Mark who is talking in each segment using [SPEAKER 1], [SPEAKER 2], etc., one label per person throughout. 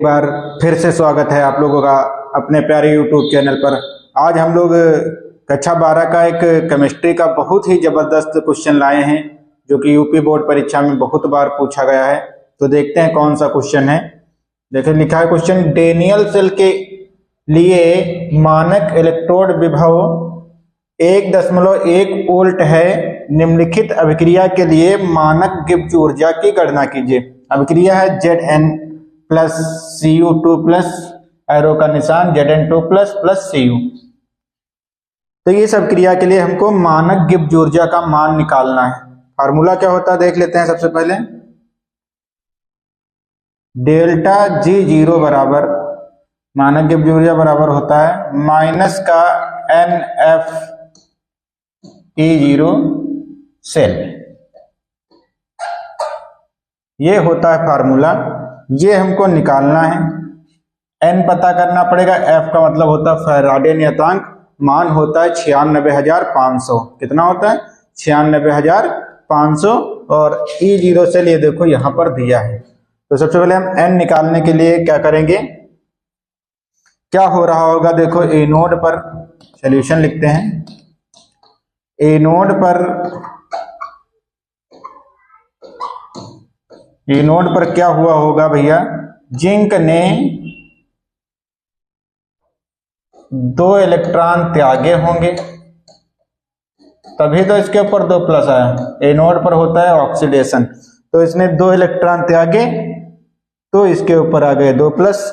[SPEAKER 1] एक बार फिर से स्वागत है आप लोगों का अपने प्यारे यूट्यूब चैनल पर। आज हम लोग कक्षा 12 का एक केमिस्ट्री का बहुत ही जबरदस्त क्वेश्चन लाए हैं जो कि यूपी बोर्ड परीक्षा में बहुत बार पूछा गया है। तो देखते हैं कौन सा क्वेश्चन है। देखिए लिखा है क्वेश्चन, डेनियल सेल के लिए मानक इलेक्ट्रोड विभव 1.1 वोल्ट है। निम्नलिखित अभिक्रिया के लिए मानक गिब्स ऊर्जा की गणना कीजिए। अभिक्रिया है Zn plus Cu2 plus arrow का निशान Zn2 प्लस प्लस Cu। तो ये सब क्रिया के लिए हमको मानक गिब्स ऊर्जा का मान निकालना है। फार्मूला क्या होता है देख लेते हैं। सबसे पहले डेल्टा G0 बराबर मानक गिब्स ऊर्जा बराबर होता है माइनस का NF E0 सेल। ये होता है फार्मूला, ये हमको निकालना है। n पता करना पड़ेगा, f का मतलब होता है फैराडे नियतांक, मान होता है 96,500। कितना होता है? 96,500। और E0 सेल ये देखो यहाँ पर दिया है। तो सबसे पहले हम n निकालने के लिए क्या करेंगे, क्या हो रहा होगा देखो। ए नोड पर सॉल्यूशन लिखते हैं। ए नोड पर क्या हुआ होगा भैया, जिंक ने 2 इलेक्ट्रॉन त्यागे होंगे, तभी तो इसके ऊपर 2 प्लस आया। ए नोड पर होता है ऑक्सीडेशन, तो इसने 2 इलेक्ट्रॉन त्यागे तो इसके ऊपर आ गए 2 प्लस।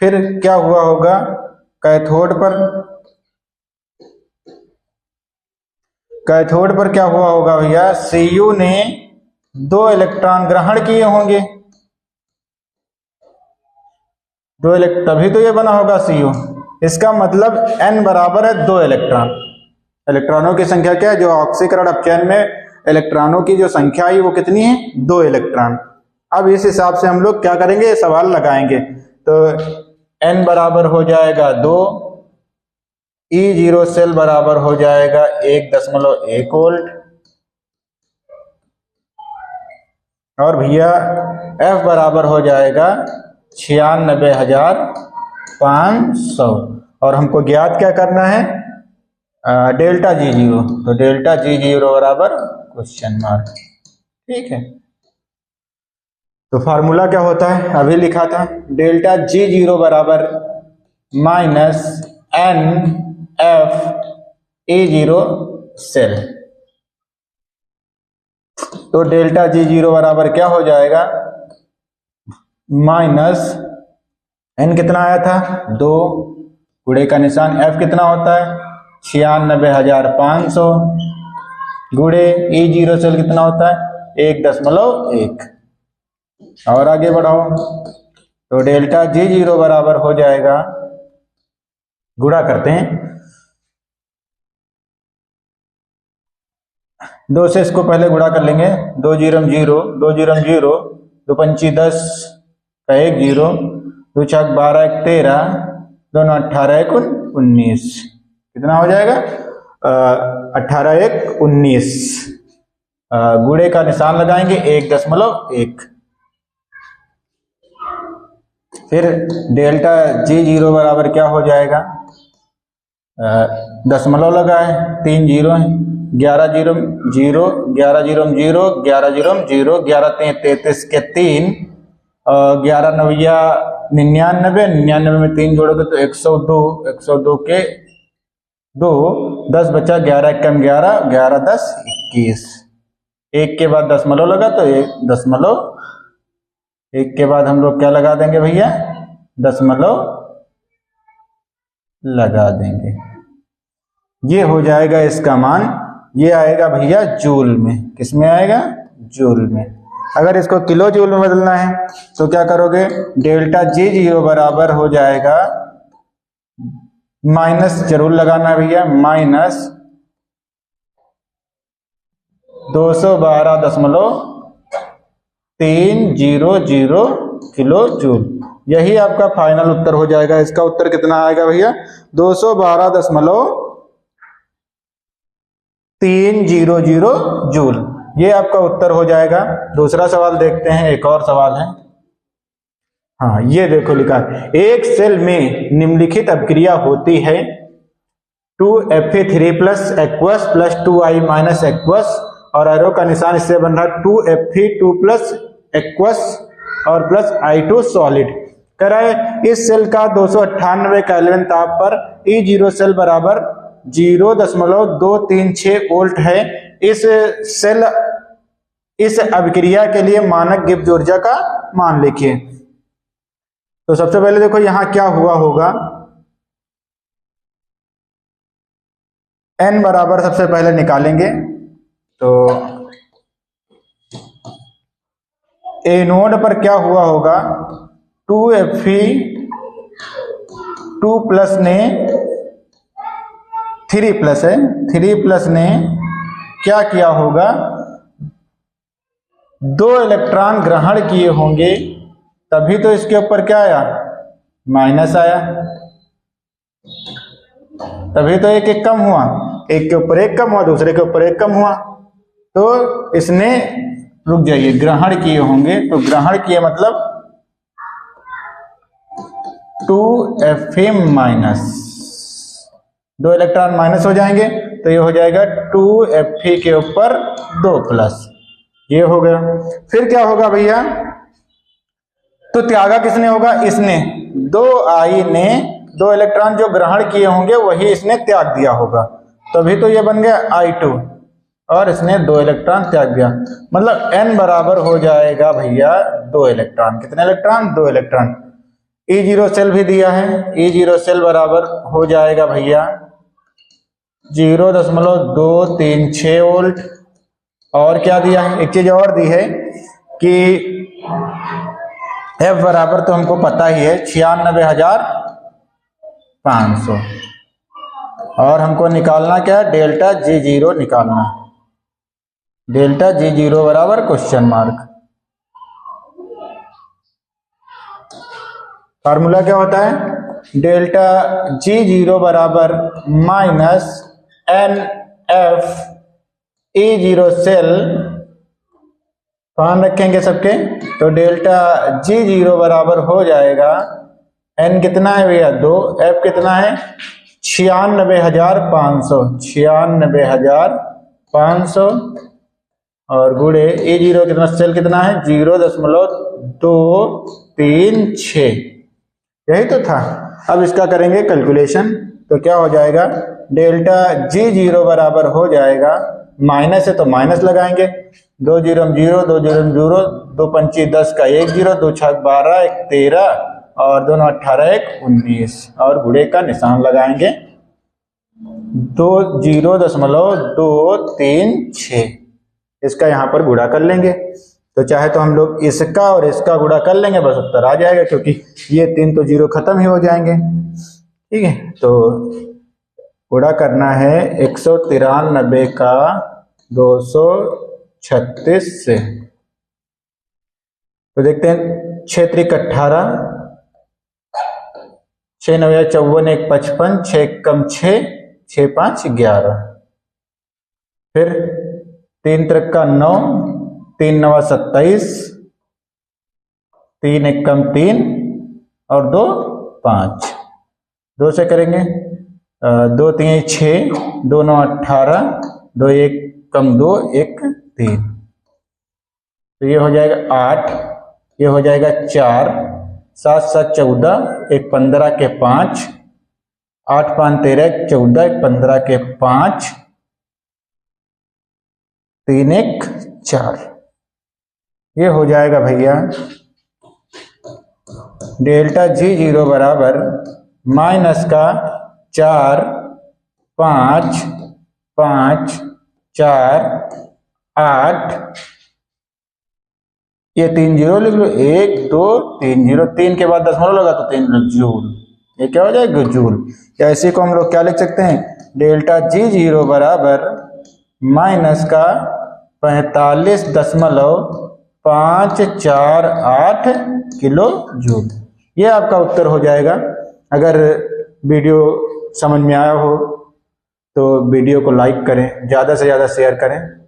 [SPEAKER 1] फिर क्या हुआ होगा, कैथोड पर क्या हुआ होगा भैया, Cu ने 2 इलेक्ट्रॉन ग्रहण किए होंगे, तभी तो ये बना होगा Cu। इसका मतलब n बराबर है 2 इलेक्ट्रॉन। इलेक्ट्रॉनों की संख्या क्या है, जो ऑक्सीकरण अपचयन में इलेक्ट्रॉनों की जो संख्या आई वो कितनी है, 2 इलेक्ट्रॉन। अब इस हिसाब से हम लोग क्या करेंगे, सवाल लगाएंगे। तो n बराबर हो जाएगा 2, E0 सेल बराबर हो जाएगा 1.1 वोल्ट, और भैया F बराबर हो जाएगा 96,500। और हमको ज्ञात क्या करना है, डेल्टा G0। तो डेल्टा G0 बराबर क्वेश्चन मार्क। ठीक है, तो फार्मूला क्या होता है अभी लिखा था, डेल्टा G0 बराबर माइनस NF E0 सेल। तो डेल्टा G0 बराबर क्या हो जाएगा, माइनस n कितना आया था 2, गुणे का निशान, F कितना होता है 96,500, गुणे E0 सेल कितना होता है 1.1। और आगे बढ़ाओ, तो डेल्टा G0 बराबर हो जाएगा, गुणा करते हैं 2 से, इसको पहले गुणा कर लेंगे। 2 0 0, 2 0 0, 2 पंची 10 का 1 0, 2 छक 12 1 13, दोनों 18 1 19। कितना हो जाएगा 18 1 19। गुणे का निशान लगाएंगे 1.1। फिर डेल्टा G0 बराबर क्या हो जाएगा, दशमलव लगाए, 3 जीरो है, 11 0 0, 11 0 0, 11 0 0, 11 33 के 3, 11 9 99, 99 में 3 जोड़ोगे तो 102, 102 के 2, 10 बचा, 11 कम 11, 11 10 21। 1 के बाद दशमलव लगा तो 1 के बाद हम लोग क्या लगा देंगे भैया, दशमलव लगा देंगे। ये हो जाएगा इसका मान, ये आएगा भैया जूल में। किस में आएगा, जूल में। अगर इसको किलो जूल में बदलना है तो क्या करोगे, डेल्टा G0 बराबर हो जाएगा, माइनस जरूर लगाना भैया, माइनस 212.300 किलो जूल। यही आपका फाइनल उत्तर हो जाएगा। इसका उत्तर कितना आएगा भैया, 212.300 जूल। ये आपका उत्तर हो जाएगा। दूसरा सवाल देखते हैं, एक और सवाल है। हाँ ये देखो लिखा है, एक सेल में निम्नलिखित अभिक्रिया होती है 2Fe3 plus aqueous plus 2I minus aqueous, और एरो का निशान इससे बन रहा है 2Fe2 प्लस एक्वस और प्लस I2 सॉलिड। कह रहा है इस सेल का 298 केल्विन ताप पर E0 सेल बराबर 0.236 वोल्ट है। इस अभिक्रिया के लिए मानक गिब्स ऊर्जा का मान लिखिए। तो सबसे पहले देखो यहां क्या हुआ होगा, n बराबर सबसे पहले निकालेंगे। तो ए नोड पर क्या हुआ होगा, 2Fe2 प्लस ने 3 प्लस है, 3 प्लस ने क्या किया होगा, 2 इलेक्ट्रॉन ग्रहण किए होंगे, तभी तो इसके ऊपर क्या आया, माइनस आया, तभी तो एक एक कम हुआ, एक के ऊपर एक कम हुआ, दूसरे के ऊपर एक कम हुआ, तो इसने, रुक जाइए, ग्रहण किए होंगे, तो ग्रहण किए मतलब 2Fe माइनस, 2 इलेक्ट्रॉन माइनस हो जाएंगे, तो ये हो जाएगा 2Fe के ऊपर 2 प्लस, ये हो गया। फिर क्या होगा भैया, तो त्यागा किसने होगा, इसने, 2I ने 2 इलेक्ट्रॉन जो ग्रहण किए होंगे वही इसने त्याग दिया होगा, तभी तो ये बन गया I2, और इसने 2 इलेक्ट्रॉन त्याग दिया, मतलब n बराबर हो जाएगा भैया 2 इलेक्ट्रॉन। कितने इलेक्ट्रॉन, 2 इलेक्ट्रॉन। E0 सेल भी दिया है, E0 सेल बराबर हो जाएगा भैया 0.236 वोल्ट। और क्या दिया है, एक चीज और दी है कि F बराबर तो हमको पता ही है 96,500, और हमको निकालना क्या है, डेल्टा G0 निकालना, डेल्टा G0 बराबर क्वेश्चन मार्क। फार्मूला क्या होता है, डेल्टा G0 बराबर माइनस NF E0 सेल, ध्यान रखेंगे सबके, तो डेल्टा G0 बराबर हो जाएगा, n कितना है भैया 2, F कितना है 96,500, 96,500, और गुणे E0 कितना, सेल कितना है 0.236, यही तो था। अब इसका करेंगे कैलकुलेशन, तो क्या हो जाएगा, डेल्टा G0 बराबर हो जाएगा, माइनस है तो माइनस लगाएंगे, 2 0 0, 2 0 0, 2 पंची 10 का 1 0, 2 6 12, 1 13, और दोनों 18, 1 19, और गुणे का निशान लगाएंगे 0.236, इसका यहाँ पर गुणा कर लेंगे। तो चाहे तो हम लोग इसका और इसका गुणा कर लेंगे, बस उत्तर आ जाएगा, क्योंकि ये 3 तो 0 खत्म ही हो जाएंगे। ठीक है, तो गुणा करना है 193 का 236 से, तो देखते हैं 6 त्रिक 18, 6 9 54, 1 55, 6 कम 6, 6 5 11, फिर 3 त्रिक का 9, 3 9 27, 3 1 कम 3, और 2 5, 2 से करेंगे 2 3 6, 2 9 18, 2 1 कम 2, 1 3, तो ये हो जाएगा 8, ये हो जाएगा 4, 7 7 14, 1 15 के 5, 8 5 13, 14, 1 15 के 5, 3 1 4, ये हो जाएगा भैया डेल्टा G0 बराबर माइनस का 4 5 5 4 8, ये 3 0 लिख लो, 1 2 3 0, 3 के बाद दशमलव लगा तो 3 जूल, ये क्या हो जाएगा जूल। या इसी को हम लोग क्या लिख सकते हैं, डेल्टा G0 बराबर माइनस का 45.548 किलो जूल, ये आपका उत्तर हो जाएगा। अगर वीडियो समझ में आया हो तो वीडियो को लाइक करें, ज़्यादा से ज़्यादा शेयर करें।